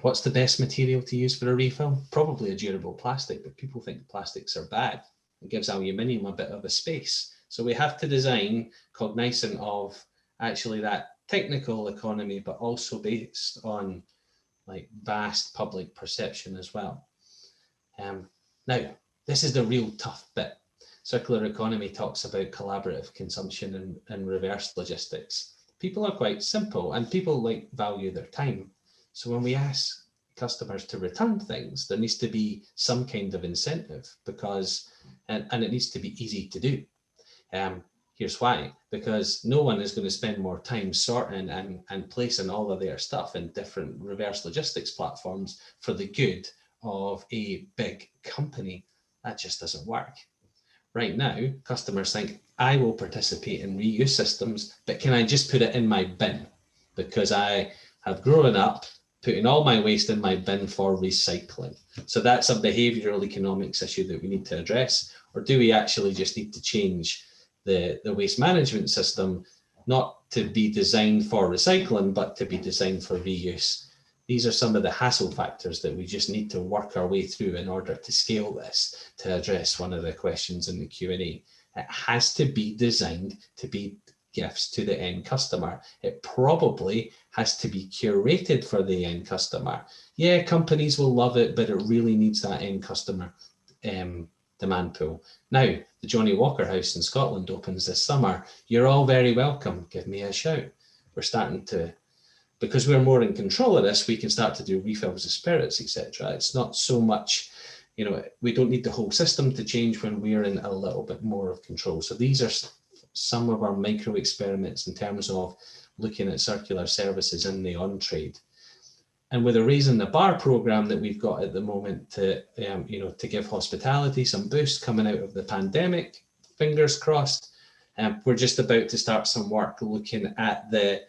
What's the best material to use for a refill? Probably a durable plastic, but people think plastics are bad. It gives aluminium a bit of a space. So we have to design cognizant of actually that technical economy, but also based on like vast public perception as well. Now, this is the real tough bit. Circular economy talks about collaborative consumption and reverse logistics. People are quite simple and people value their time. So when we ask customers to return things, there needs to be some kind of incentive because, and it needs to be easy to do. Here's why, because no one is going to spend more time sorting and placing all of their stuff in different reverse logistics platforms for the good of a big company. That just doesn't work. Right now, customers think, I will participate in reuse systems, but can I just put it in my bin? Because I have grown up putting all my waste in my bin for recycling. So that's a behavioral economics issue that we need to address. Or do we actually just need to change the waste management system, not to be designed for recycling, but to be designed for reuse? These are some of the hassle factors that we just need to work our way through in order to scale this, to address one of the questions in the Q&A. It has to be designed to be gifts to the end customer. It probably has to be curated for the end customer. Yeah, companies will love it, but it really needs that end customer demand pool. Now, the Johnny Walker House in Scotland opens this summer. You're all very welcome. Give me a shout. We're starting to, because we're more in control of this, we can start to do refills of spirits, etc. It's not so much, we don't need the whole system to change when we're in a little bit more of control. So these are some of our micro experiments in terms of looking at circular services in the on-trade. And with the Raising the Bar program that we've got at the moment to, to give hospitality some boost coming out of the pandemic, fingers crossed, we're just about to start some work looking at the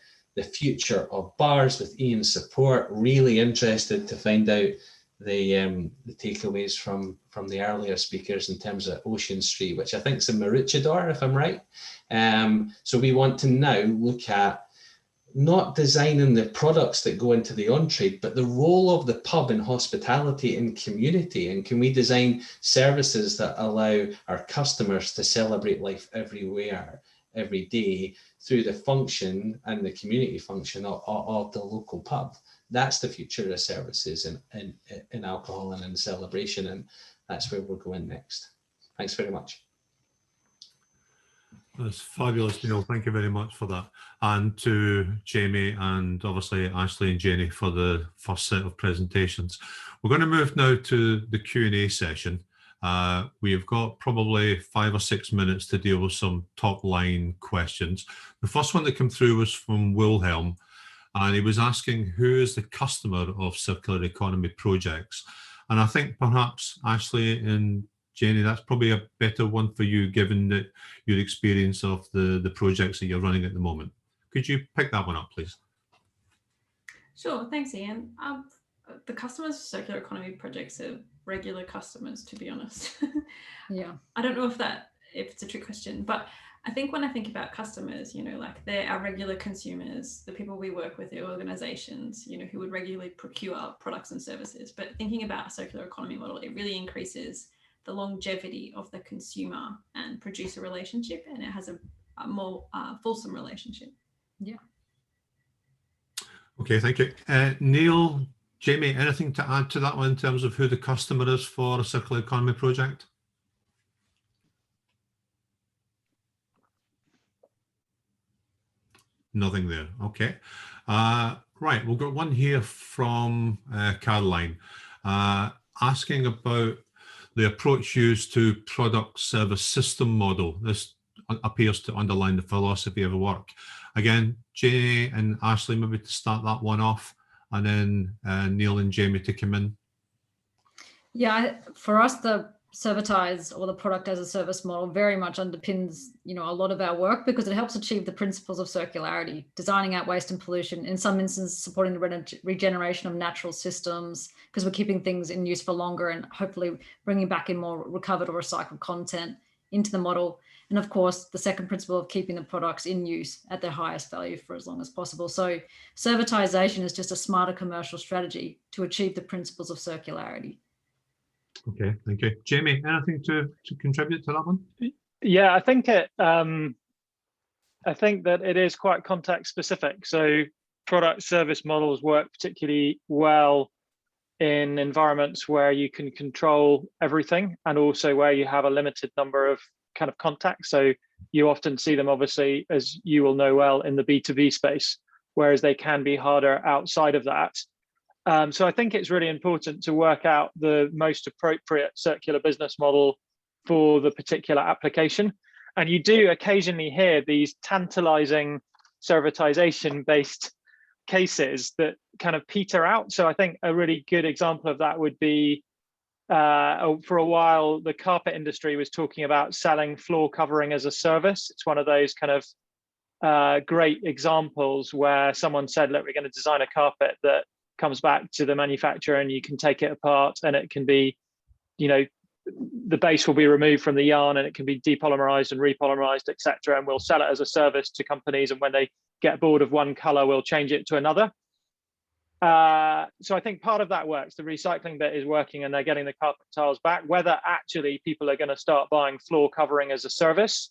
future of bars with Ian's support. Really interested to find out the takeaways from the earlier speakers in terms of Ocean Street, which I think is in Maroochydore, if I'm right. So we want to now look at not designing the products that go into the on-trade, but the role of the pub in hospitality and community. And can we design services that allow our customers to celebrate life everywhere, every day, through the function and the community function of the local pub? That's the future of services in alcohol and in celebration, and that's where we're going next. Thanks very much.
That's fabulous, Neil. Thank you very much for that. And to Jamie and obviously Ashley and Jenny for the first set of presentations. We're going to move now to the Q&A session. We've got probably 5 or 6 minutes to deal with some top line questions. The first one that came through was from Wilhelm, and he was asking who is the customer of circular economy projects. And I think perhaps Ashley and Jenny, that's probably a better one for you, given that your experience of the projects that you're running at the moment. Could you pick that one up, please?
Sure, thanks, Ian. The customers of circular economy projects are regular customers, to be honest.
Yeah.
I don't know if it's a trick question, but I think when I think about customers, you know, like they're our regular consumers, the people we work with, the organizations, you know, who would regularly procure products and services. But thinking about a circular economy model, it really increases the longevity of the consumer and producer relationship, and it has a more fulsome relationship.
Yeah.
Okay, thank you. Neil, Jamie, anything to add to that one in terms of who the customer is for a circular economy project? Nothing there. Okay. Right, we've got one here from Caroline asking about the approach used to product service system model. This appears to underline the philosophy of the work. Again, Jay and Ashley, maybe to start that one off, and then Neil and Jamie to come in.
Yeah, for us, the servitize or the product as a service model very much underpins, you know, a lot of our work because it helps achieve the principles of circularity, designing out waste and pollution, in some instances supporting the regeneration of natural systems because we're keeping things in use for longer and hopefully bringing back in more recovered or recycled content into the model. And of course, the second principle of keeping the products in use at their highest value for as long as possible. So servitization is just a smarter commercial strategy to achieve the principles of circularity.
Okay, thank you. Jamie, anything to contribute to that one?
Yeah, I think that it is quite context specific. So product service models work particularly well in environments where you can control everything and also where you have a limited number of kind of contacts. So you often see them, obviously, as you will know well, in the B2B space, whereas they can be harder outside of that. So I think it's really important to work out the most appropriate circular business model for the particular application. And you do occasionally hear these tantalizing servitization-based cases that kind of peter out. So I think a really good example of that would be, for a while, the carpet industry was talking about selling floor covering as a service. It's one of those kind of great examples where someone said, look, we're going to design a carpet that comes back to the manufacturer and you can take it apart and it can be, you know, the base will be removed from the yarn and it can be depolymerized and repolymerized, etc. And we'll sell it as a service to companies. And when they get bored of one color, we'll change it to another. So I think part of that works. The recycling bit is working and they're getting the carpet tiles back. Whether actually people are going to start buying floor covering as a service,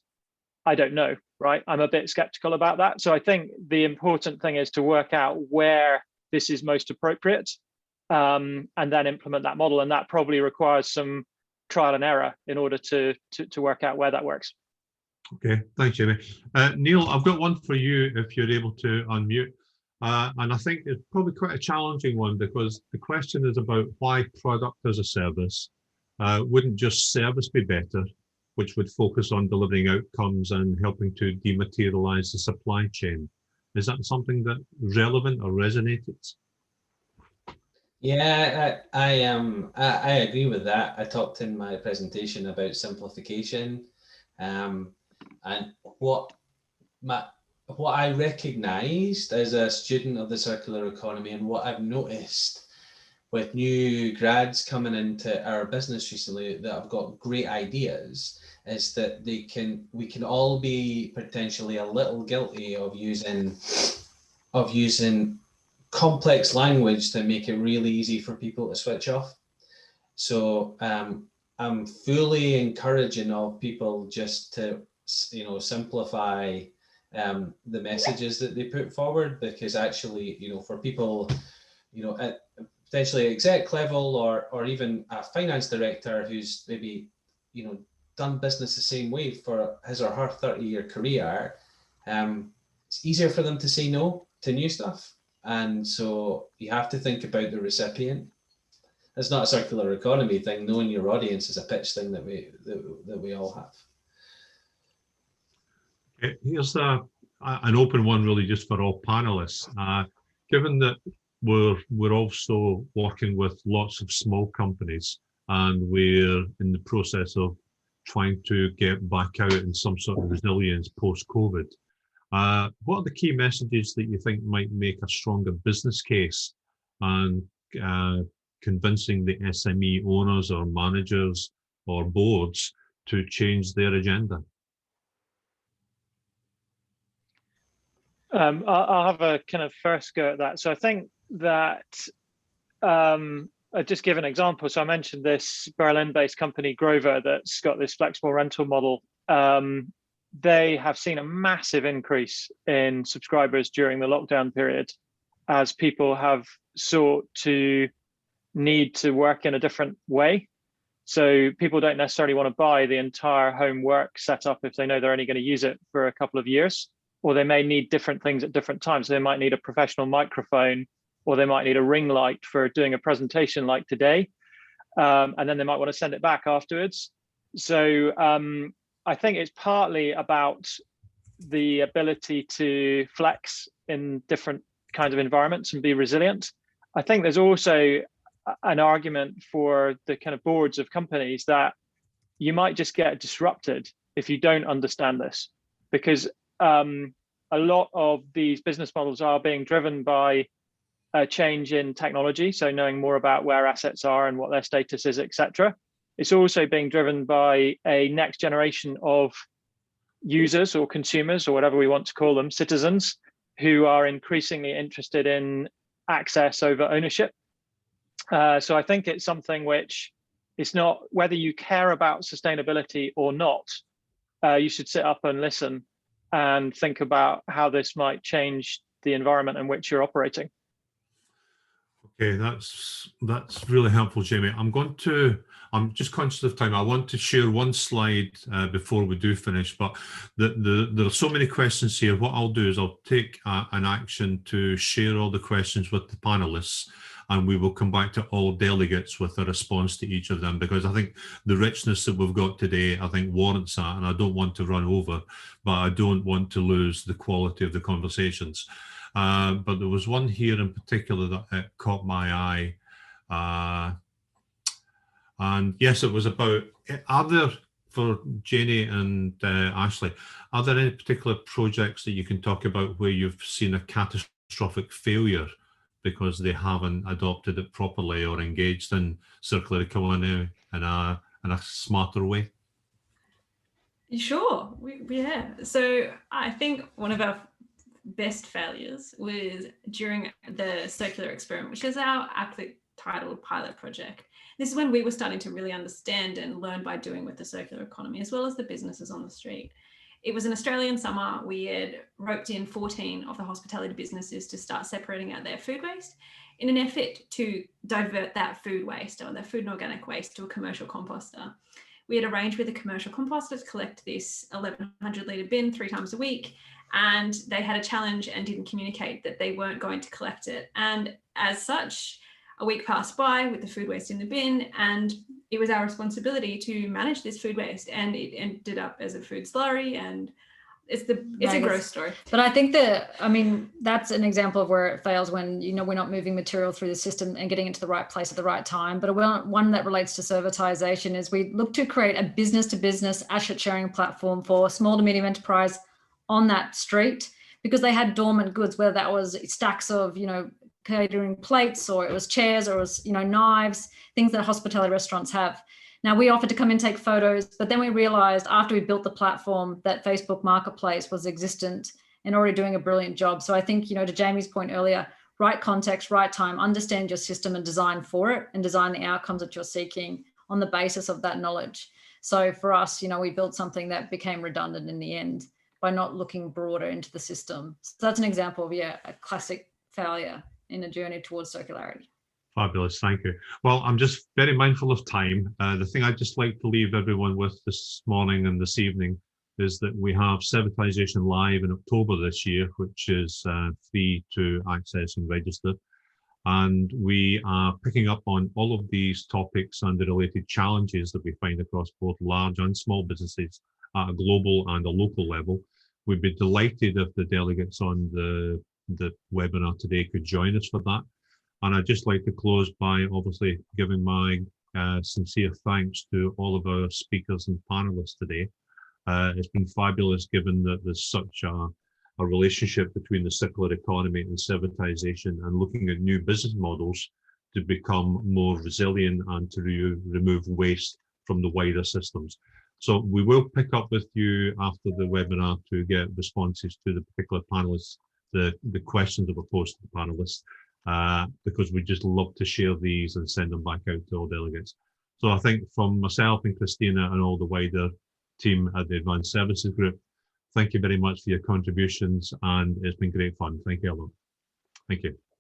I don't know, right? I'm a bit skeptical about that. So I think the important thing is to work out where this is most appropriate and then implement that model. And that probably requires some trial and error in order to work out where that works.
Okay, thanks, Jamie. Neil, I've got one for you if you're able to unmute. And I think it's probably quite a challenging one because the question is about why product as a service. Wouldn't just service be better, which would focus on delivering outcomes and helping to dematerialize the supply chain? Is that something that relevant or resonated?
Yeah, I agree with that. I talked in my presentation about simplification, and what I recognized as a student of the circular economy and what I've noticed with new grads coming into our business recently that have got great ideas is that we can all be potentially a little guilty of using complex language to make it really easy for people to switch off. So I'm fully encouraging of people just to, you know, simplify the messages that they put forward, because actually, you know, for people, you know, at potentially exec level or even a finance director who's maybe, you know, done business the same way for his or her 30-year career, it's easier for them to say no to new stuff. And so you have to think about the recipient. It's not a circular economy thing. Knowing your audience is a pitch thing that we all have.
Okay, here's an open one really just for all panelists. Given that we're also working with lots of small companies and we're in the process of trying to get back out in some sort of resilience post-COVID, what are the key messages that you think might make a stronger business case and convincing the SME owners or managers or boards to change their agenda?
I'll have a kind of first go at that. So I think that I'll just give an example. So I mentioned this Berlin-based company, Grover, that's got this flexible rental model. They have seen a massive increase in subscribers during the lockdown period as people have sought to need to work in a different way. So people don't necessarily want to buy the entire home work setup if they know they're only going to use it for a couple of years, or they may need different things at different times. So they might need a professional microphone, or they might need a ring light for doing a presentation like today. And then they might want to send it back afterwards. So I think it's partly about the ability to flex in different kinds of environments and be resilient. I think there's also an argument for the kind of boards of companies that you might just get disrupted if you don't understand this, because a lot of these business models are being driven by a change in technology. So knowing more about where assets are and what their status is, etc. It's also being driven by a next generation of users or consumers, or whatever we want to call them, citizens, who are increasingly interested in access over ownership. So I think it's something which is not, whether you care about sustainability or not, you should sit up and listen and think about how this might change the environment in which you're operating.
Okay, that's really helpful, Jamie. I'm just conscious of time. I want to share one slide before we do finish, but there are so many questions here. What I'll do is I'll take an action to share all the questions with the panelists, and we will come back to all delegates with a response to each of them, because I think the richness that we've got today, I think, warrants that, and I don't want to run over, but I don't want to lose the quality of the conversations. But there was one here in particular that caught my eye. And yes, it was about, are there, for Janie and Ashley, are there any particular projects that you can talk about where you've seen a catastrophic failure because they haven't adopted it properly or engaged in circular economy in a smarter way?
Sure, yeah. So I think one of our best failures was during the Circular Experiment, which is our aptly titled pilot project. This is when we were starting to really understand and learn by doing with the circular economy, as well as the businesses on the street. It was an Australian summer. We had roped in 14 of the hospitality businesses to start separating out their food waste in an effort to divert that food waste, or their food and organic waste, to a commercial composter. We had arranged with a commercial composter to collect this 1,100 litre bin 3 times a week, and they had a challenge and didn't communicate that they weren't going to collect it. And as such, a week passed by with the food waste in the bin, and it was our responsibility to manage this food waste, and it ended up as a food slurry, and it's a gross story.
But I think that's an example of where it fails, when, we're not moving material through the system and getting it to the right place at the right time. But one that relates to servitization is we look to create a business-to-business asset sharing platform for small to medium enterprise on that street, because they had dormant goods, whether that was stacks of, catering plates, or it was chairs, or it was, knives, things that hospitality restaurants have. Now, we offered to come and take photos, but then we realized after we built the platform that Facebook Marketplace was existent and already doing a brilliant job. So I think, to Jamie's point earlier, right context, right time, understand your system and design for it, and design the outcomes that you're seeking on the basis of that knowledge. So for us, we built something that became redundant in the end by not looking broader into the system. So that's an example of, a classic failure in a journey towards circularity.
Fabulous, thank you. Well, I'm just very mindful of time. The thing I'd just like to leave everyone with this morning and this evening is that we have Servitization Live in October this year, which is free to access and register. And we are picking up on all of these topics and the related challenges that we find across both large and small businesses at a global and a local level. We'd be delighted if the delegates on the webinar today could join us for that. And I'd just like to close by obviously giving my sincere thanks to all of our speakers and panelists today. It's been fabulous, given that there's such a relationship between the circular economy and servitization, and looking at new business models to become more resilient and to remove waste from the wider systems. So we will pick up with you after the webinar to get responses to the particular panelists, the questions that were posed to the panelists, because we just love to share these and send them back out to all delegates. So I think from myself and Christina and all the wider team at the Advanced Services Group, thank you very much for your contributions, and it's been great fun. Thank you a lot. Thank you.